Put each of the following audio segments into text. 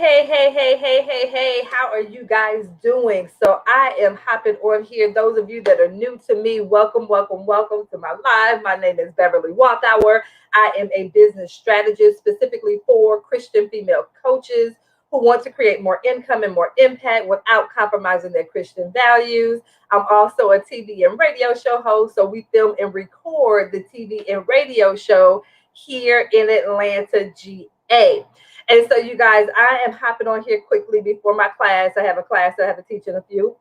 Hey, how are you guys doing? So I am hopping on here. Those of you that are new to me, welcome to my live. My name is Beverly Walthour. I am a business strategist specifically for Christian female coaches who want to create more income and more impact without compromising their Christian values. I'm also a TV and radio show host. So we film and record the TV and radio show here in Atlanta, GA. And so, you guys, I am hopping on here quickly before my class. I have a class that I have to teach in a few.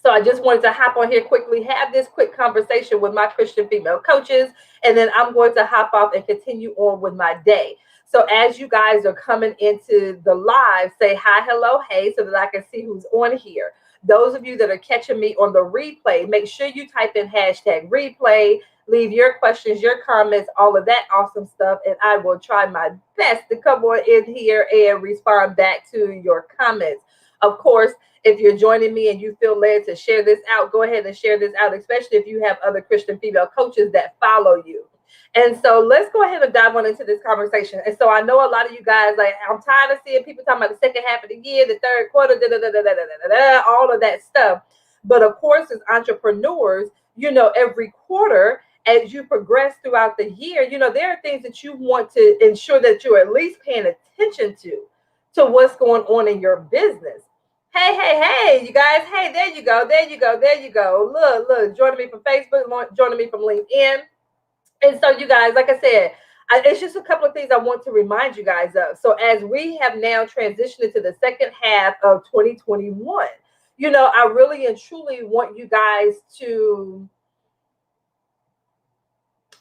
So I just wanted to hop on here quickly, have this quick conversation with my Christian female coaches, and then I'm going to hop off and continue on with my day. So as you guys are coming into the live, say hi, hello, hey, so that I can see who's on here. Those of you that are catching me on the replay, make sure you type in hashtag replay, leave your questions, your comments, all of that awesome stuff, and I will try my best to come on in here and respond back to your comments. Of course, if you're joining me and you feel led to share this out, go ahead and share this out, especially if you have other Christian female coaches that follow you. And so let's go ahead and dive on into this conversation. And so I know a lot of you guys, like, I'm tired of seeing people talking about the second half of the year, the third quarter, all of that stuff. But of course, as entrepreneurs, every quarter, as you progress throughout the year, there are things that you want to ensure that you're at least paying attention to what's going on in your business. Hey, you guys. Hey, there you go. Look, joining me from Facebook, joining me from LinkedIn. And so, you guys, like I said, it's just a couple of things I want to remind you guys of. So as we have now transitioned into the second half of 2021, I really and truly want you guys to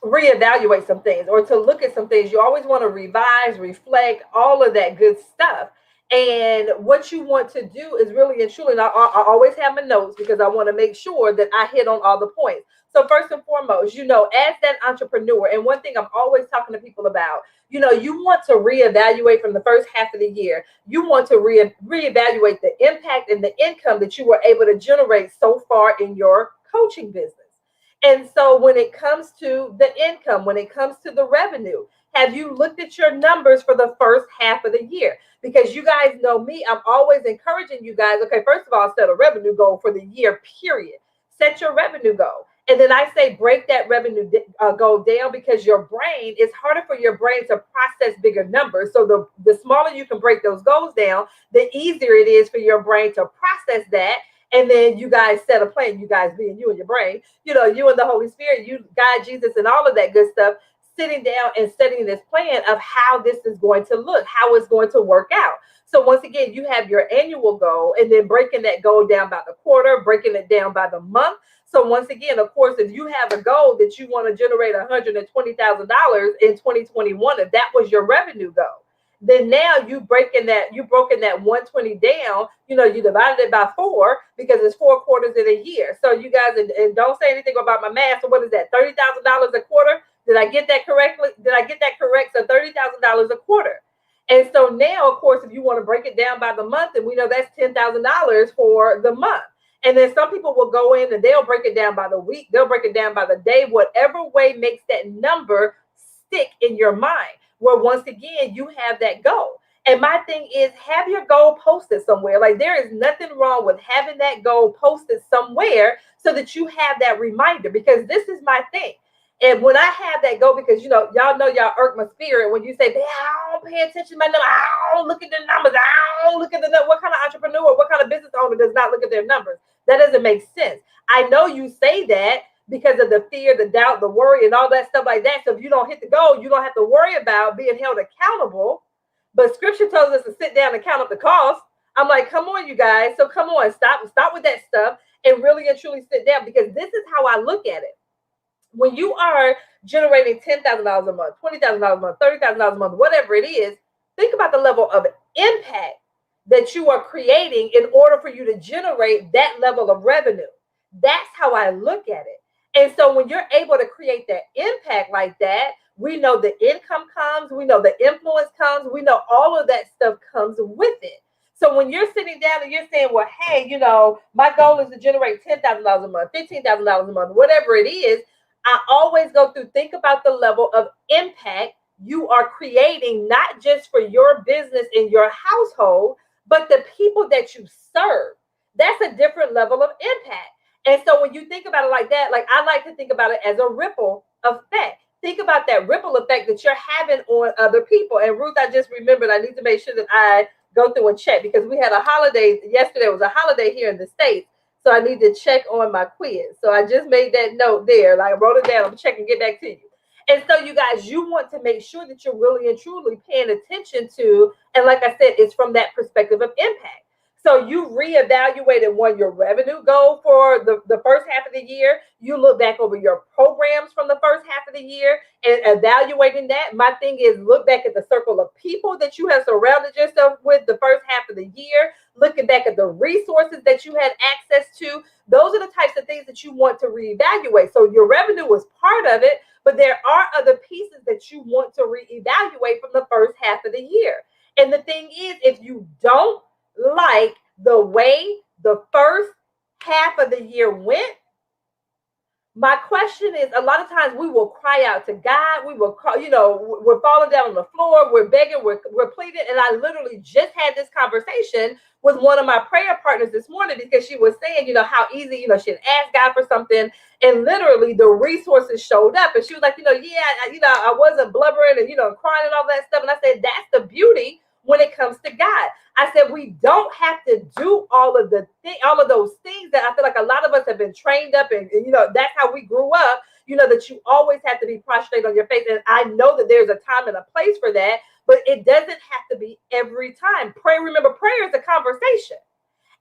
reevaluate some things or to look at some things. You always want to revise, reflect, all of that good stuff. And what you want to do is really and truly, and I always have my notes because I want to make sure that I hit on all the points. So first and foremost, as that entrepreneur, and one thing I'm always talking to people about, you want to reevaluate from the first half of the year. You want to reevaluate the impact and the income that you were able to generate so far in your coaching business. And so when it comes to the income, when it comes to the revenue, have you looked at your numbers for the first half of the year? Because you guys know me, I'm always encouraging you guys, okay, first of all, set a revenue goal for the year, period. Set your revenue goal. And then I say break that revenue goal down, because your brain, it's harder for your brain to process bigger numbers. So the smaller you can break those goals down, the easier it is for your brain to process that. And then you guys set a plan, you guys being you and your brain, you and the Holy Spirit, you, God, Jesus, and all of that good stuff, sitting down and setting this plan of how this is going to look, how it's going to work out. So once again, you have your annual goal, and then breaking that goal down by the quarter, breaking it down by the month. So once again, of course, if you have a goal that you want to generate $120,000 in 2021, if that was your revenue goal, then now you've broken that 120 down, you divided it by 4 because it's 4 quarters in a year. So you guys, and don't say anything about my math. So what is that? $30,000 a quarter? Did I get that correctly? Did I get that correct? So $30,000 a quarter. And so now, of course, if you want to break it down by the month, and we know that's $10,000 for the month. And then some people will go in and they'll break it down by the week. They'll break it down by the day, whatever way makes that number stick in your mind, where once again, you have that goal. And my thing is, have your goal posted somewhere. Like, there is nothing wrong with having that goal posted somewhere so that you have that reminder, because this is my thing. And when I have that goal, because, y'all irk my spirit when you say, I don't pay attention to my numbers. I don't look at the numbers. I don't look at the numbers. What kind of entrepreneur, what kind of business owner does not look at their numbers? That doesn't make sense. I know you say that because of the fear, the doubt, the worry, and all that stuff like that. So if you don't hit the goal, you don't have to worry about being held accountable. But scripture tells us to sit down and count up the cost. I'm like, come on, you guys. So come on, stop with that stuff and really and truly sit down, because this is how I look at it. When you are generating $10,000 a month, $20,000 a month, $30,000 a month, whatever it is, think about the level of impact that you are creating in order for you to generate that level of revenue. That's how I look at it. And so when you're able to create that impact like that, we know the income comes, we know the influence comes, we know all of that stuff comes with it. So when you're sitting down and you're saying, well, hey, my goal is to generate $10,000 a month, $15,000 a month, whatever it is, I always go through, think about the level of impact you are creating not just for your business and your household, but the people that you serve. That's a different level of impact. And so when you think about it like that, like I like to think about it as a ripple effect. Think about that ripple effect that you're having on other people. And Ruth, I just remembered I need to make sure that I go through and check because we had a holiday yesterday. Was a holiday here in the States. So I need to check on my quiz. So I just made that note there. Like I wrote it down. I'm checking, get back to you. And so you guys, you want to make sure that you're really and truly paying attention to, and like I said, it's from that perspective of impact. So you reevaluated your revenue goal for the first half of the year. You look back over your programs from the first half of the year and evaluating that. My thing is look back at the circle of people that you have surrounded yourself with the first half of the year, looking back at the resources that you had access to. Those are the types of things that you want to reevaluate. So your revenue was part of it, but there are other pieces that you want to reevaluate from the first half of the year. And the thing is, if you don't like the way the first half of the year went, my question is, a lot of times we will cry out to God. We will call, we're falling down on the floor. We're begging, we're pleading. And I literally just had this conversation with one of my prayer partners this morning because she was saying, how easy, she had asked God for something and literally the resources showed up. And she was like, I wasn't blubbering and, crying and all that stuff. And I said, that's the beauty when it comes to God. I said, we don't have to do all of those things that I feel like a lot of us have been trained up and that's how we grew up, that you always have to be prostrate on your face. And I know that there's a time and a place for that, but it doesn't have to be every time. Remember, prayer is a conversation.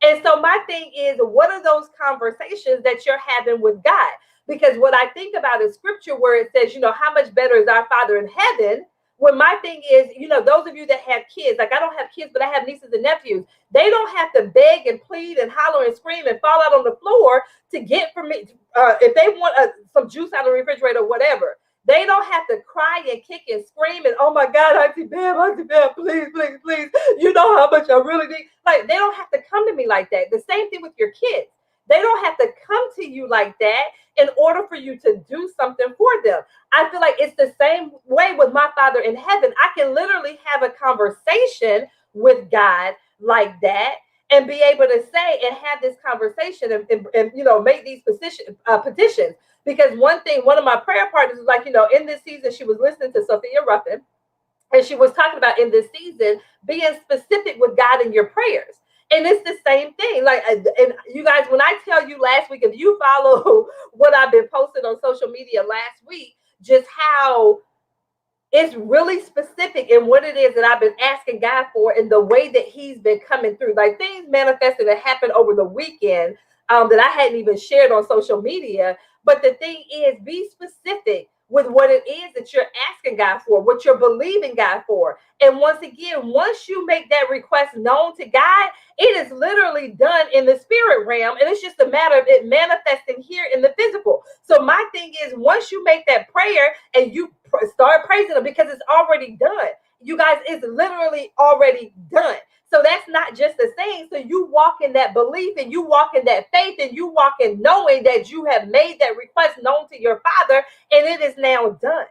And so my thing is, what are those conversations that you're having with God? Because what I think about is scripture where it says, how much better is our Father in heaven. When my thing is, those of you that have kids, like I don't have kids, but I have nieces and nephews, they don't have to beg and plead and holler and scream and fall out on the floor to get from me. If they want some juice out of the refrigerator or whatever, they don't have to cry and kick and scream and, oh my God, Auntie Bam, please, please, please. You know how much I really need. Like, they don't have to come to me like that. The same thing with your kids. They don't have to come to you like that in order for you to do something for them. I feel like it's the same way with my Father in heaven. I can literally have a conversation with God like that and be able to say and have this conversation and make these petitions. Because one of my prayer partners was like, in this season, she was listening to Sophia Ruffin, and she was talking about in this season being specific with God in your prayers. And it's the same thing. Like, and you guys, when I tell you last week, if you follow what I've been posting on social media last week, just how it's really specific in what it is that I've been asking God for and the way that he's been coming through. Like things manifested that happened over the weekend that I hadn't even shared on social media. But the thing is, be specific with what it is that you're asking God for, what you're believing God for. And once again, once you make that request known to God, it is literally done in the spirit realm. And it's just a matter of it manifesting here in the physical. So my thing is, once you make that prayer and you start praising him, because it's already done. You guys, it's literally already done. So that's not just a saying. So you walk in that belief and you walk in that faith and you walk in knowing that you have made that request known to your Father and it is now done.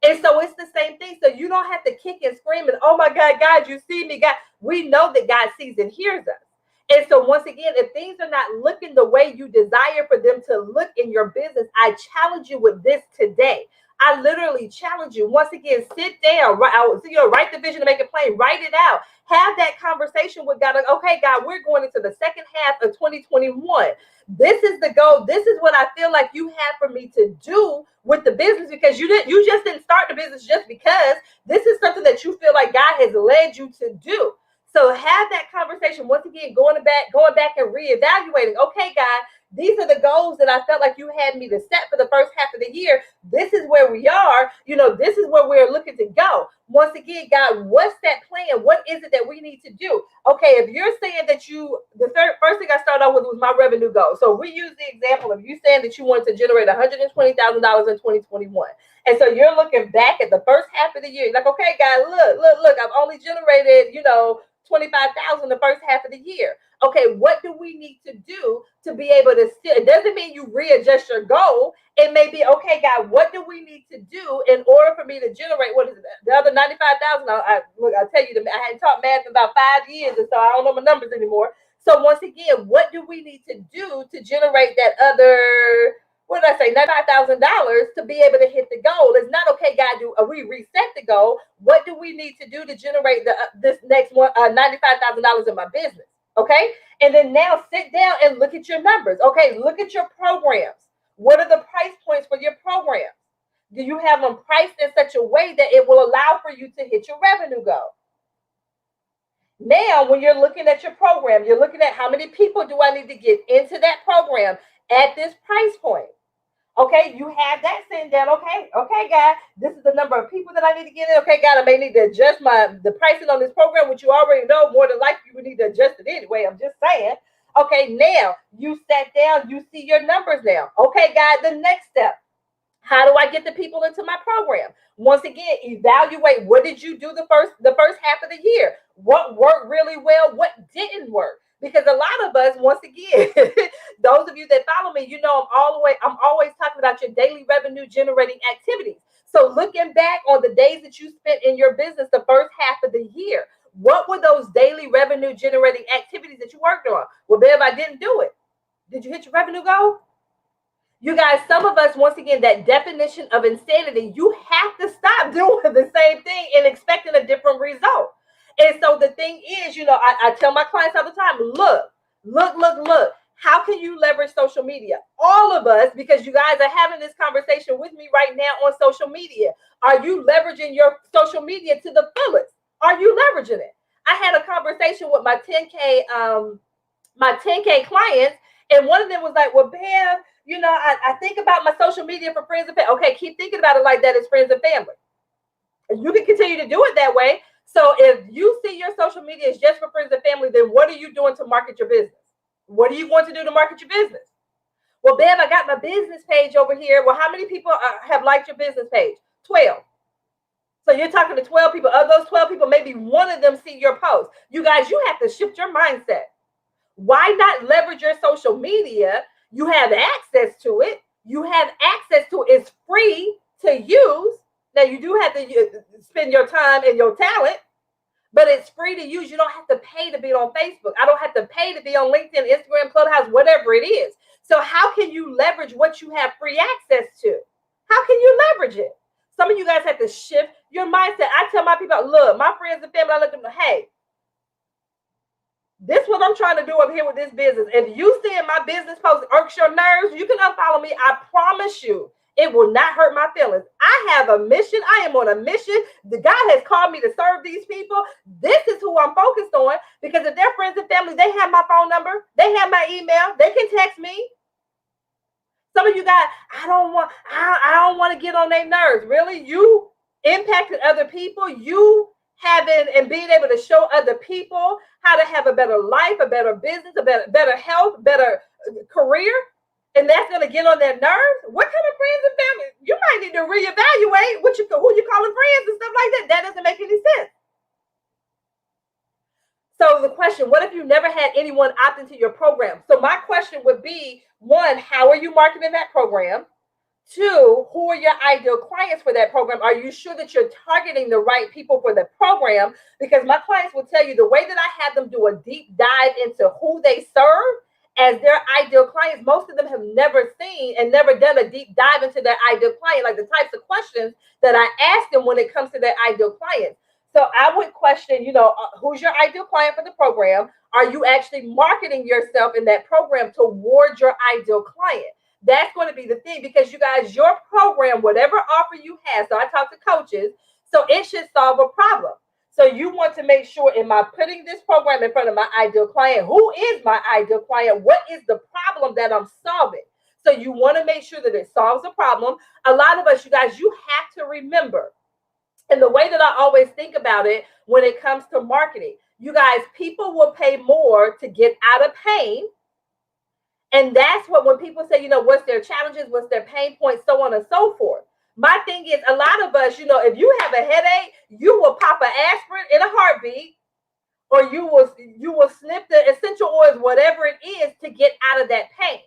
And so it's the same thing. So you don't have to kick and scream and, oh my God, God, you see me, God. We know that God sees and hears us. And so once again, if things are not looking the way you desire for them to look in your business, I challenge you with this today. I literally challenge you. Once again, sit down, write the vision to make it plain, write it out. Have that conversation with God. Like, okay, God, we're going into the second half of 2021. This is the goal. This is what I feel like you have for me to do with the business, because you just didn't start the business just because. This is something that you feel like God has led you to do. So have that conversation. Once again, going back and reevaluating. Okay, God, these are the goals that I felt like you had me to set for the first half of the year. This is where we are. This is where we're looking to go. Once again, God, what's that plan? What is it that we need to do? Okay, if you're saying that first thing I started off with was my revenue goal. So we use the example of you saying that you wanted to generate $120,000 in 2021. And so you're looking back at the first half of the year. You're like, okay, God, look, I've only generated, $25,000 the first half of the year. Okay, what do we need to do to be able to still? It doesn't mean you readjust your goal. It may be, okay, God, what do we need to do in order for me to generate, what is it, the other 95,000? Look, I'll tell you, I hadn't taught math in about 5 years, and so I don't know my numbers anymore. So once again, what do we need to do to generate that other, what did I say, $95,000 to be able to hit the goal? It's not, okay, God, do we reset the goal? What do we need to do to generate this next one, $95,000 in my business? Okay, and then now sit down and look at your numbers. Okay, look at your programs. What are the price points for your programs? Do you have them priced in such a way that it will allow for you to hit your revenue goal? Now, when you're looking at your program, you're looking at how many people do I need to get into that program at this price point? Okay, you have that sitting down. Okay, God, this is the number of people that I need to get in. Okay, God, I may need to adjust the pricing on this program, which you already know more than likely you would need to adjust it anyway. I'm just saying. Okay, now you sat down, you see your numbers now. Okay, God, the next step. How do I get the people into my program? Once again, evaluate what did you do the first half of the year? What worked really well? What didn't work? Because a lot of us, once again, those of you that follow me, you know I'm always talking about your daily revenue generating activities. So looking back on the days that you spent in your business the first half of the year, what were those daily revenue generating activities that you worked on? Well, Bev, I didn't do it. Did you hit your revenue goal? You guys, some of us, once again, that definition of insanity, you have to stop doing the same thing and expecting a different result. And so the thing is, I tell my clients all the time, look. How can you leverage social media? All of us, because you guys are having this conversation with me right now on social media. Are you leveraging your social media to the fullest? Are you leveraging it? I had a conversation with my 10K clients, and one of them was like, well, Bev, I think about my social media for friends and family. Okay, keep thinking about it like that as friends and family. You can continue to do it that way. So if you see your social media is just for friends and family, then what are you doing to market your business? What are you going to do to market your business? Well, Bev, I got my business page over here. Well, how many people have liked your business page? 12. So you're talking to 12 people. Of those 12 people, maybe one of them see your post. You guys, you have to shift your mindset. Why not leverage your social media? You have access to it. It's free to use. Now, you do have to spend your time and your talent, but it's free to use. You don't have to pay to be on Facebook. I don't have to pay to be on LinkedIn, Instagram, Clubhouse, whatever it is. So how can you leverage what you have free access to? How can you leverage it? Some of you guys have to shift your mindset. I tell my people, look, my friends and family, I let them know, hey, this is what I'm trying to do up here with this business. If you see in my business post irks your nerves, you can unfollow me. I promise you, it will not hurt my feelings. I have a mission. I am on a mission. The God has called me to serve these people. This is who I'm focused on, because if they're friends and family, they have my phone number. They have my email. They can text me. Some of you guys, I don't want to get on their nerves. Really? You impacted other people. You having and being able to show other people how to have a better life, a better business, a better health, better career, and that's going to get on their nerves. What kind of friends and family? You might need to reevaluate who you calling friends and stuff like that. That doesn't make any sense. So the question, what if you never had anyone opt into your program? So my question would be, one, how are you marketing that program? Two, who are your ideal clients for that program? Are you sure that you're targeting the right people for the program? Because my clients will tell you the way that I have them do a deep dive into who they serve as their ideal clients, most of them have never seen and never done a deep dive into their ideal client, like the types of questions that I ask them when it comes to their ideal clients. So I would question, who's your ideal client for the program? Are you actually marketing yourself in that program towards your ideal client? That's going to be the thing, because you guys, your program, whatever offer you have, so I talk to coaches, so it should solve a problem. So you want to make sure, am I putting this program in front of my ideal client? Who is my ideal client? What is the problem that I'm solving? So you want to make sure that it solves a problem. A lot of us, you guys, you have to remember, and the way that I always think about it when it comes to marketing, you guys, people will pay more to get out of pain. And that's what, when people say, what's their challenges, what's their pain points, so on and so forth. My thing is, a lot of us, if you have a headache, you will pop an aspirin in a heartbeat, or you will snip the essential oils, whatever it is, to get out of that pain.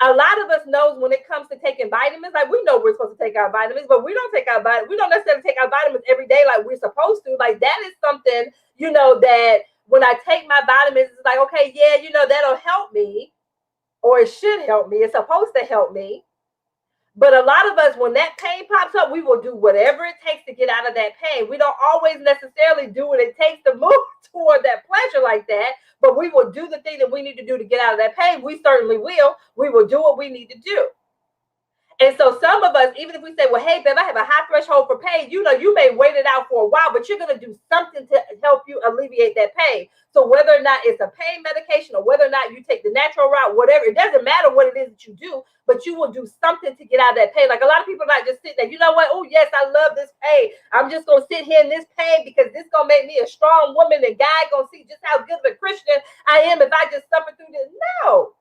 A lot of us knows when it comes to taking vitamins, like we know we're supposed to take our vitamins, but we don't take our vitamins. We don't necessarily take our vitamins every day like we're supposed to. Like that is something, that when I take my vitamins, it's like, okay, yeah, that'll help me, or it should help me. It's supposed to help me. But a lot of us, when that pain pops up, we will do whatever it takes to get out of that pain. We don't always necessarily do what it takes to move toward that pleasure like that, but we will do the thing that we need to do to get out of that pain. We certainly will. We will do what we need to do. And so some of us, even if we say, well, hey, babe, I have a high threshold for pain, you may wait it out for a while, but you're going to do something to help you alleviate that pain. So whether or not it's a pain medication or whether or not you take the natural route, whatever, it doesn't matter what it is that you do, but you will do something to get out of that pain. Like a lot of people not just sit there, you know what? Oh, yes, I love this pain. I'm just going to sit here in this pain because this going to make me a strong woman, and God going to see just how good of a Christian I am if I just suffer through this. No.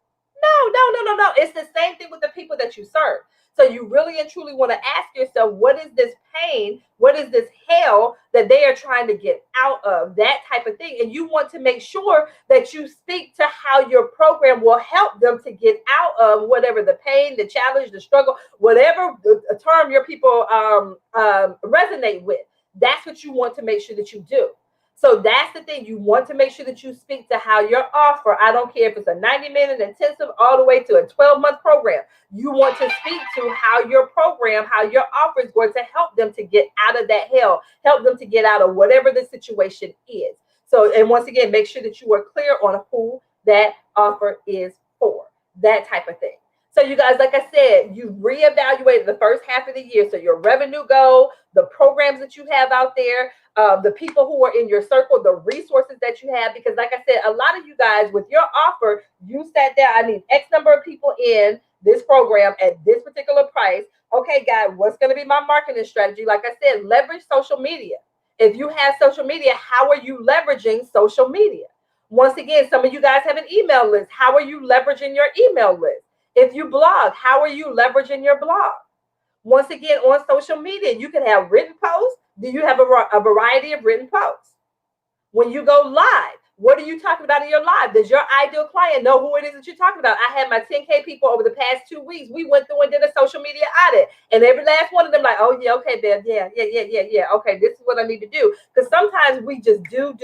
It's the same thing with the people that you serve. So you really and truly want to ask yourself, what is this pain? What is this hell that they are trying to get out of? That type of thing. And you want to make sure that you speak to how your program will help them to get out of whatever the pain, the challenge, the struggle, whatever the term your people resonate with. That's what you want to make sure that you do. So that's the thing. You want to make sure that you speak to how your offer, I don't care if it's a 90-minute intensive all the way to a 12-month program. You want to speak to how your program, how your offer is going to help them to get out of that hell, help them to get out of whatever the situation is. So, and once again, make sure that you are clear on who that offer is for, that type of thing. So you guys, like I said, you reevaluated the first half of the year. So your revenue goal, the programs that you have out there, the people who are in your circle, the resources that you have. Because like I said, a lot of you guys with your offer, you sat there, I need X number of people in this program at this particular price. Okay, God, what's going to be my marketing strategy? Like I said, leverage social media. If you have social media, how are you leveraging social media? Once again, some of you guys have an email list. How are you leveraging your email list? If you blog, how are you leveraging your blog? Once again, on social media, you can have written posts. Do you have a variety of written posts? When you go live, what are you talking about in your live? Does your ideal client know who it is that you're talking about? I had my 10K people over the past 2 weeks. We went through and did a social media audit. And every last one of them like, oh, yeah, okay, babe. Yeah. Okay, this is what I need to do. Because sometimes we just do.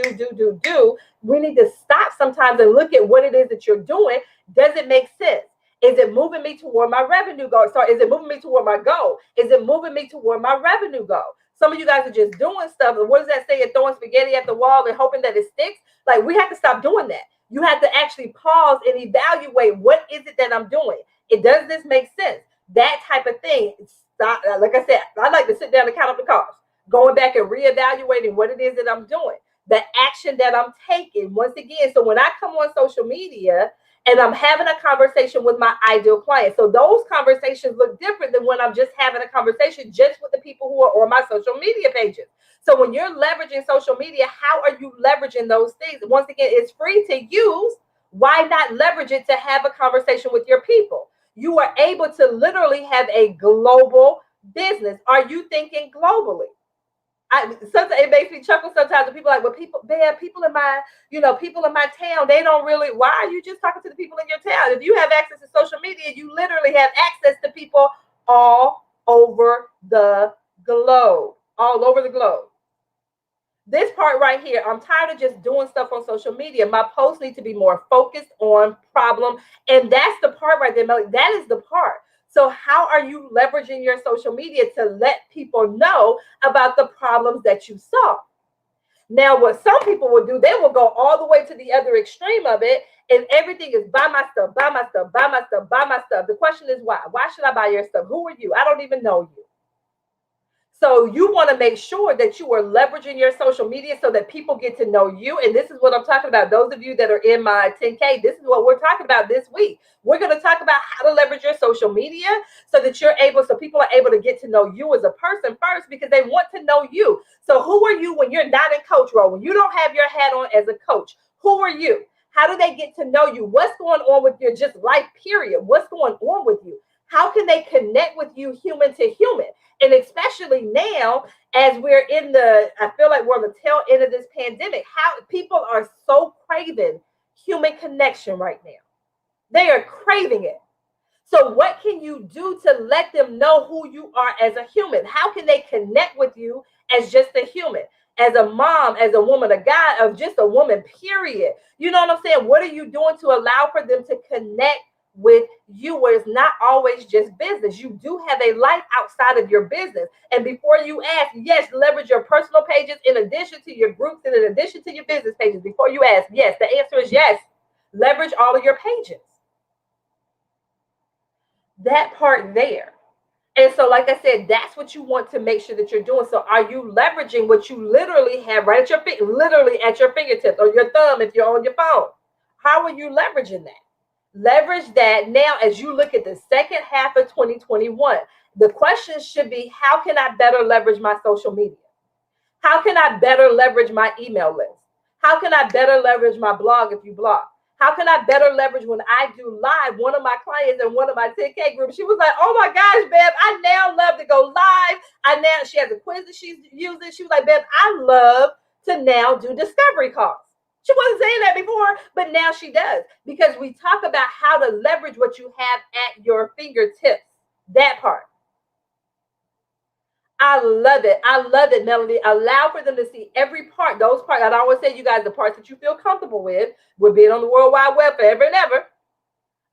We need to stop sometimes and look at what it is that you're doing. Does it make sense? Is it moving me toward my revenue goal? Sorry, is it moving me toward my goal? Is it moving me toward my revenue goal? Some of you guys are just doing stuff. And what does that say? You're throwing spaghetti at the wall and hoping that it sticks. Like, we have to stop doing that. You have to actually pause and evaluate, what is it that I'm doing? Does this make sense? That type of thing. Stop. Like I said, I like to sit down and count up the costs. Going back and reevaluating what it is that I'm doing. The action that I'm taking. Once again, so when I come on social media and I'm having a conversation with my ideal client. So those conversations look different than when I'm just having a conversation just with the people who are on my social media pages. So when you're leveraging social media, how are you leveraging those things? Once again, it's free to use. Why not leverage it to have a conversation with your people? You are able to literally have a global business. Are you thinking globally? Sometimes it makes me chuckle sometimes when people are like, well, people in my town, they don't really, why are you just talking to the people in your town? If you have access to social media, you literally have access to people all over the globe, This part right here, I'm tired of just doing stuff on social media. My posts need to be more focused on problem. And that's the part right there, Melly. That is the part. So how are you leveraging your social media to let people know about the problems that you solve? Now, what some people will do, they will go all the way to the other extreme of it, and everything is buy my stuff. The question is why? Why should I buy your stuff? Who are you? I don't even know you. So you want to make sure that you are leveraging your social media so that people get to know you. And this is what I'm talking about. Those of you that are in my 10K, this is what we're talking about this week. We're going to talk about how to leverage your social media so that so people are able to get to know you as a person first, because they want to know you. So who are you when you're not in coach role? When you don't have your hat on as a coach, who are you? How do they get to know you? What's going on with your just life period? What's going on with you? How can they connect with you human to human? And especially now, as we're in the, I feel like we're on the tail end of this pandemic, how people are so craving human connection right now. They are craving it. So what can you do to let them know who you are as a human? How can they connect with you as just a human, as a mom, as a woman, a guy, of just a woman, period? You know what I'm saying? What are you doing to allow for them to connect with you, where it's not always just business? You do have a life outside of your business. And before you ask, yes, leverage your personal pages in addition to your groups and in addition to your business pages. Before you ask, yes, the answer is yes. Leverage all of your pages. That part there. And so, like I said, that's what you want to make sure that you're doing. So are you leveraging what you literally have right at your feet, literally at your fingertips, or your thumb if you're on your phone? How are you leveraging that? Leverage that now as you look at the second half of 2021. The question should be, how can I better leverage my social media? How can I better leverage my email list? How can I better leverage my blog if you blog? How can I better leverage when I do live? One of my clients in one of my 10K groups, she was like, oh my gosh, Bev, I now love to go live. She has a quiz that she's using. She was like, Bev, I love to now do discovery calls. She wasn't saying that before, but now she does, because we talk about how to leverage what you have at your fingertips. That part. I love it. I love it, Melody. Allow for them to see every part, those parts. I always say, you guys, the parts that you feel comfortable with being on the World Wide Web forever and ever.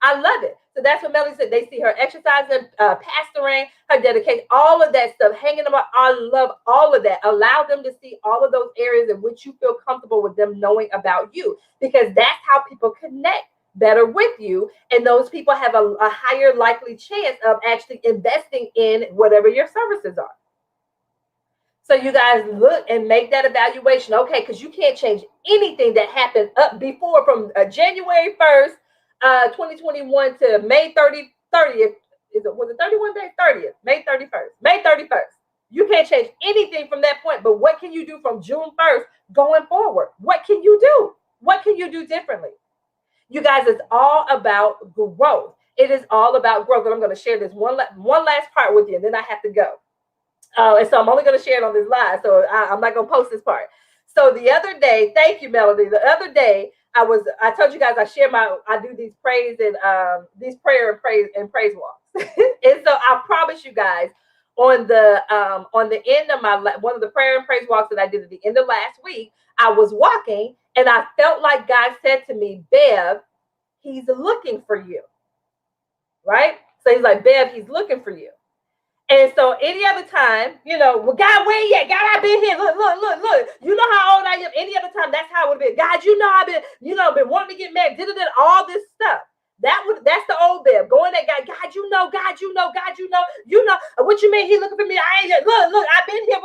I love it. So that's what Melody said. They see her exercising, pastoring, her dedication, all of that stuff, hanging about. I love all of that. Allow them to see all of those areas in which you feel comfortable with them knowing about you, because that's how people connect better with you. And those people have a higher likely chance of actually investing in whatever your services are. So you guys look and make that evaluation. Okay, because you can't change anything that happened up before from January 1st, 2021 to May 30th. Was it 31 days? 30th, May 31st, May 31st. You can't change anything from that point. But what can you do from June 1st going forward? What can you do? What can you do differently? You guys, it's all about growth. It is all about growth. And I'm going to share this one last part with you, and then I have to go. And so I'm only going to share it on this live. So I'm not going to post this part. So the other day, thank you, Melody. The other day, I told you guys I do these praise and these prayer and praise walks. And so I promise you guys, on the end of one of the prayer and praise walks that I did at the end of last week, I was walking and I felt like God said to me, Bev, he's looking for you. Right? So he's like, Bev, he's looking for you. And so any other time, well, God, where you at? God, I've been here. Look. You know how old I am. Any other time, that's how it would have been. God, I've been wanting to get married. All this stuff. That's the old Bev. Going at God. God, you know. What you mean? He looking for me? I ain't look. I've been here.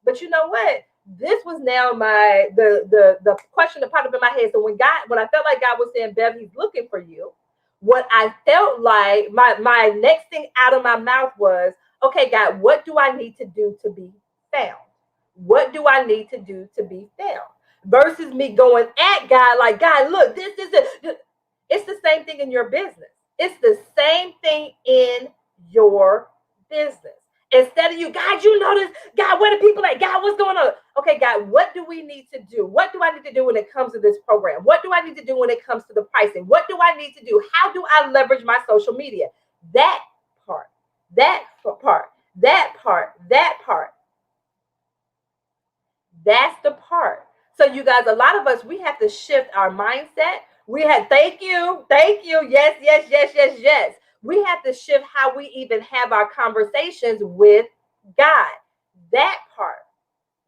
But you know what? This was now the question that popped up in my head. So when I felt like God was saying, Bev, he's looking for you. What I felt like my next thing out of my mouth was, okay, God, what do I need to do to be found? What do I need to do to be found? Versus me going at God like, God, look, this is it. It's the same thing in your business. It's the same thing in your business. Instead of you, God, you know this. God, where the people at? God, what's going on? Okay, God, what do we need to do? What do I need to do when it comes to this program? What do I need to do when it comes to the pricing? What do I need to do? How do I leverage my social media? That part. That's the part. So you guys, a lot of us, we have to shift our mindset. Thank you. Yes. We have to shift how we even have our conversations with God. That part,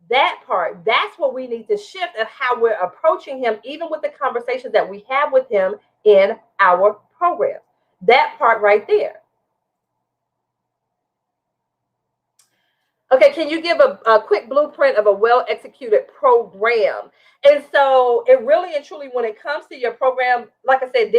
that's what we need to shift of how we're approaching him, even with the conversations that we have with him in our program. That part right there. Okay, can you give a quick blueprint of a well-executed program? And so it really and truly, when it comes to your program, like I said,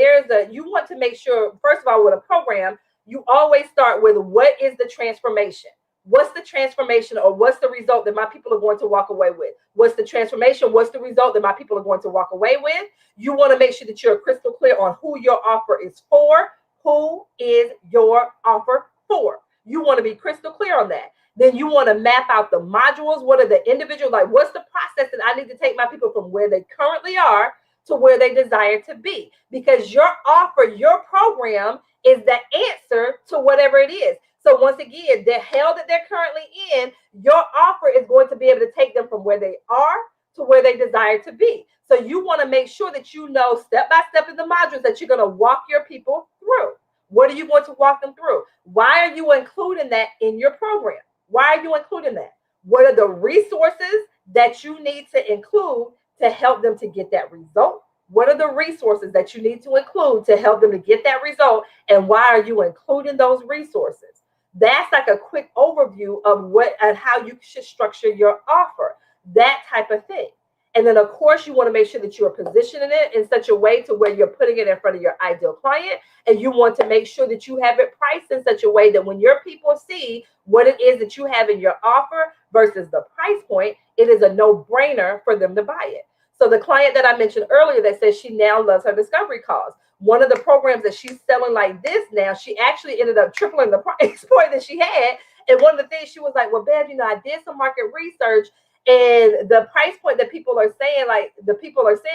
you want to make sure, first of all, with a program, you always start with, what is the transformation? What's the transformation, or what's the result that my people are going to walk away with? What's the transformation? What's the result that my people are going to walk away with? You want to make sure that you're crystal clear on who your offer is for, Who is your offer for? You want to be crystal clear on that. Then you want to map out the modules. What are the individual, like what's the process that I need to take my people from where they currently are to where they desire to be? Because your offer, your program is the answer to whatever it is. So once again, the hell that they're currently in, your offer is going to be able to take them from where they are to where they desire to be. So you want to make sure that you know step by step in the modules that you're going to walk your people through. What are you going to walk them through? Why are you including that in your program? Why are you including that? What are the resources that you need to include to help them to get that result? What are the resources that you need to include to help them to get that result? And why are you including those resources? That's like a quick overview of what and how you should structure your offer, that type of thing. And then, of course, you want to make sure that you are positioning it in such a way to where you're putting it in front of your ideal client. And you want to make sure that you have it priced in such a way that when your people see what it is that you have in your offer versus the price point, it is a no-brainer for them to buy it. So the client that I mentioned earlier that says she now loves her discovery calls, one of the programs that she's selling like this now, she actually ended up tripling the price point that she had. And one of the things she was like, well, Bev, I did some market research. And the price point that people are saying,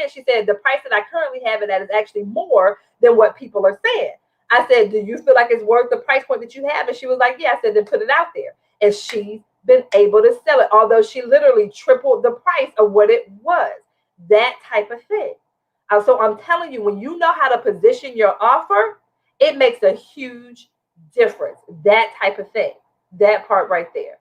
she said, the price that I currently have it at is actually more than what people are saying. I said, do you feel like it's worth the price point that you have? And she was like, yeah. I said, then put it out there. And she's been able to sell it, although she literally tripled the price of what it was, that type of thing. So I'm telling you, when you know how to position your offer, it makes a huge difference, that type of thing, that part right there.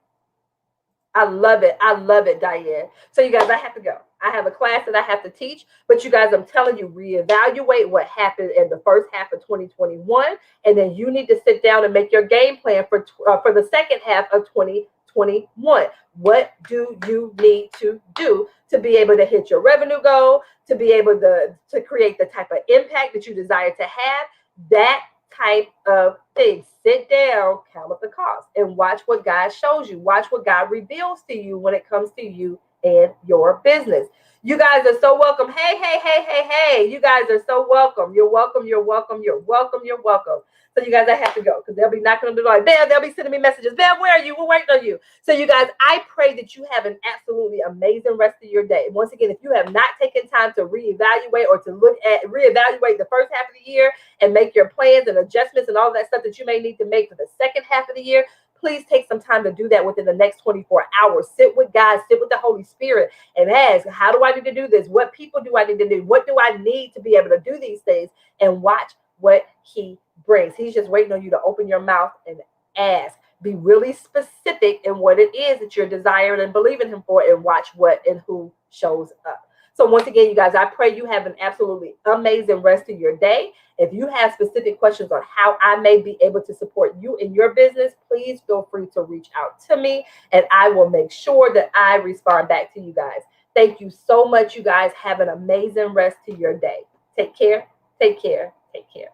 I love it. I love it, Diane. So you guys, I have to go. I have a class that I have to teach, but you guys, I'm telling you, reevaluate what happened in the first half of 2021, and then you need to sit down and make your game plan for the second half of 2021. What do you need to do to be able to hit your revenue goal, to be able to create the type of impact that you desire to have? That type of thing. Sit down, count up the cost, and watch what God shows you. Watch what God reveals to you when it comes to you and your business. You guys are so welcome. Hey. You guys are so welcome. You're welcome. You're welcome. You're welcome. You're welcome. So you guys, I have to go because they'll be knocking on the door. Bev, they'll be sending me messages. Bev, where are you? We're waiting on you. So you guys, I pray that you have an absolutely amazing rest of your day. Once again, if you have not taken time to reevaluate or to reevaluate the first half of the year and make your plans and adjustments and all that stuff that you may need to make for the second half of the year, please take some time to do that within the next 24 hours. Sit with God, sit with the Holy Spirit, and ask, how do I need to do this? What people do I need to do? What do I need to be able to do these things? And watch what He brings. He's just waiting on you to open your mouth and ask. Be really specific in what it is that you're desiring and believing Him for, and watch what and who shows up. So once again, you guys, I pray you have an absolutely amazing rest of your day. If you have specific questions on how I may be able to support you in your business, please feel free to reach out to me, and I will make sure that I respond back to you guys. Thank you so much, you guys. Have an amazing rest to your day. Take care. Take care. Take care.